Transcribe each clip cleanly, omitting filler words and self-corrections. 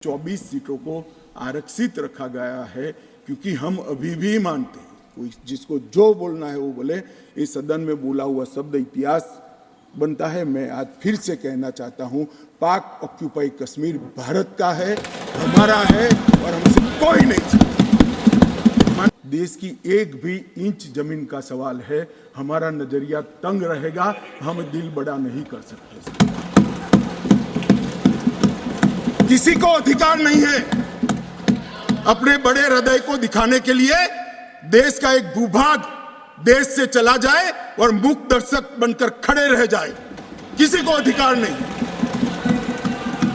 24 सीटों को आरक्षित रखा गया है क्योंकि हम अभी भी मानते हैं कोई जिसको जो बोलना है वो बोले। इस सदन में बोला हुआ शब्द इतिहास बनता है। मैं आज फिर से कहना चाहता हूं, पाक ऑक्यूपाई कश्मीर भारत का है, हमारा है और हमसे कोई नहीं चाहता। देश की एक भी इंच जमीन का सवाल है, हमारा नजरिया तंग रहेगा, हम दिल बड़ा नहीं कर सकते। किसी को अधिकार नहीं है अपने बड़े हृदय को दिखाने के लिए देश का एक भूभाग देश से चला जाए और मूक दर्शक बनकर खड़े रह जाए। किसी को अधिकार नहीं।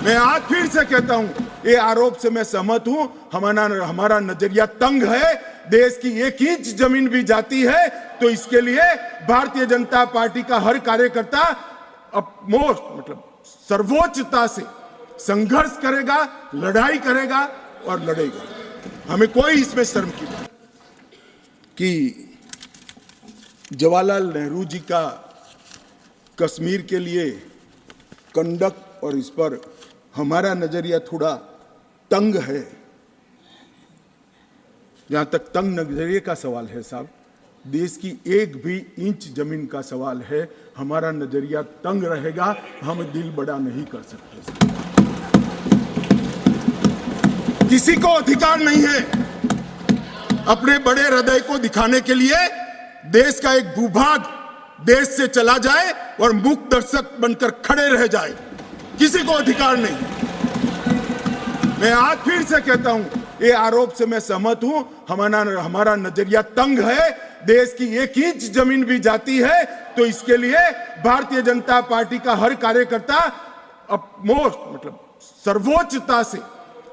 मैं आज फिर से कहता हूं, ये आरोप से मैं सहमत हूं। हमारा नजरिया तंग है। देश की एक इंच जमीन भी जाती है तो इसके लिए भारतीय जनता पार्टी का हर कार्यकर्ता सर्वोच्चता से संघर्ष करेगा, लड़ाई करेगा और लड़ेगा। हमें कोई इसमें शर्म की बात कि जवाहरलाल नेहरू जी का कश्मीर के लिए कंडक्ट और इस पर हमारा नजरिया थोड़ा तंग है। जहां तक तंग नजरिए का सवाल है साहब, देश की एक भी इंच जमीन का सवाल है, हमारा नजरिया तंग रहेगा, हम दिल बड़ा नहीं कर सकते। किसी को अधिकार नहीं है अपने बड़े हृदय को दिखाने के लिए देश का एक भूभाग देश से चला जाए और मूक दर्शक बनकर खड़े रह जाए। किसी को अधिकार नहीं। मैं आज फिर से कहता हूं, ये आरोप से मैं सहमत हूं। हमारा नजरिया तंग है। देश की एक इंच जमीन भी जाती है तो इसके लिए भारतीय जनता पार्टी का हर कार्यकर्ता सर्वोच्चता से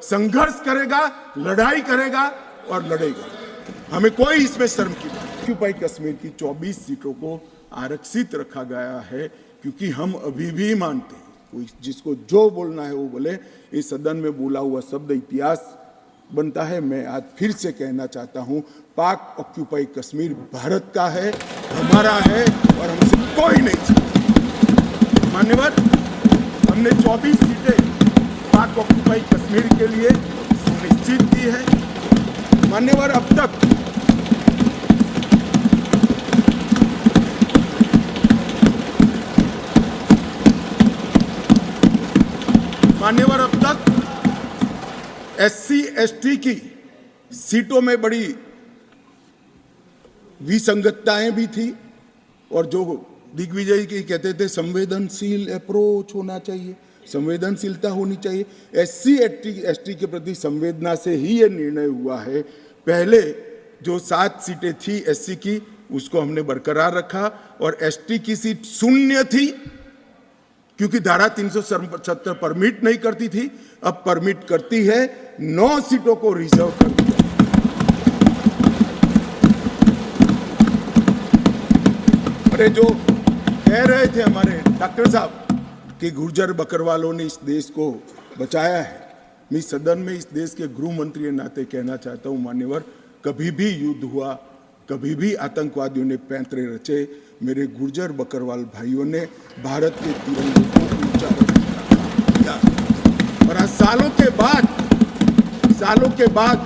संघर्ष करेगा, लड़ाई करेगा और लड़ेगा। हमें कोई इसमें शर्म की बात। ऑक्यूपाई कश्मीर की 24 सीटों को आरक्षित रखा गया है क्योंकि हम अभी भी मानते हैं कोई जिसको जो बोलना है वो बोले। इस सदन में बोला हुआ शब्द इतिहास बनता है। मैं आज फिर से कहना चाहता हूं, पाक ऑक्यूपाई कश्मीर भारत का है, हमारा है और हमसे कोई नहीं चाहता। मान्यवर, हमने 24 सीटें पाक ऑक्यूपाई कश्मीर के लिए सुनिश्चित की है। मान्यवर, अब तक SC ST की सीटों में बड़ी विसंगतताएं भी थी और जो दिग्विजय की कहते थे संवेदनशील अप्रोच होना चाहिए, संवेदनशीलता होनी चाहिए। SC ST के प्रति संवेदना से ही यह निर्णय हुआ है। पहले जो 7 सीटें थी SC की, उसको हमने बरकरार रखा और ST की सीट शून्य थी क्योंकि धारा 377 परमिट नहीं करती थी, अब परमिट करती है। 9 सीटों को रिजर्व कर दिया। अरे जो कह रहे थे हमारे डॉक्टर साहब कि गुर्जर बकरवालों ने इस देश को बचाया है, मैं सदन में इस देश के गृह मंत्री के नाते कहना चाहता हूं, मान्यवर, कभी भी युद्ध हुआ, कभी भी आतंकवादियों ने पैंतरे रचे, मेरे गुर्जर बकरवाल भाइयों ने भारत के तिरंगे को ऊंचा रखा। और आज सालों के बाद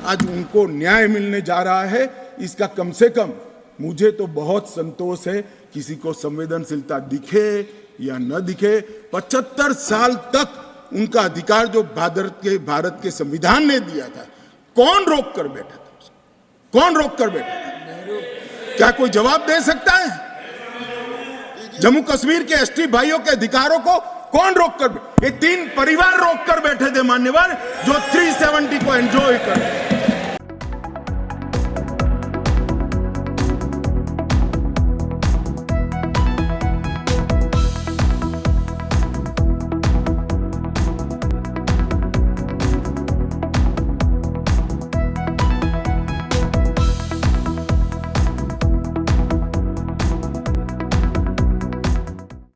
आज उनको न्याय मिलने जा रहा है। इसका कम से कम मुझे तो बहुत संतोष है। किसी को संवेदनशीलता दिखे या न दिखे, 75 साल तक उनका अधिकार जो भारत के संविधान ने दिया था, कौन रोक कर बैठा था उसको? कौन रोक कर बैठा था? क्या कोई जवाब दे सकता है? जम्मू कश्मीर के ST भाइयों के अधिकारों को कौन रोक कर? ये 3 परिवार रोक कर बैठे थे मान्यवर, जो 370 को एंजॉय कर रहे।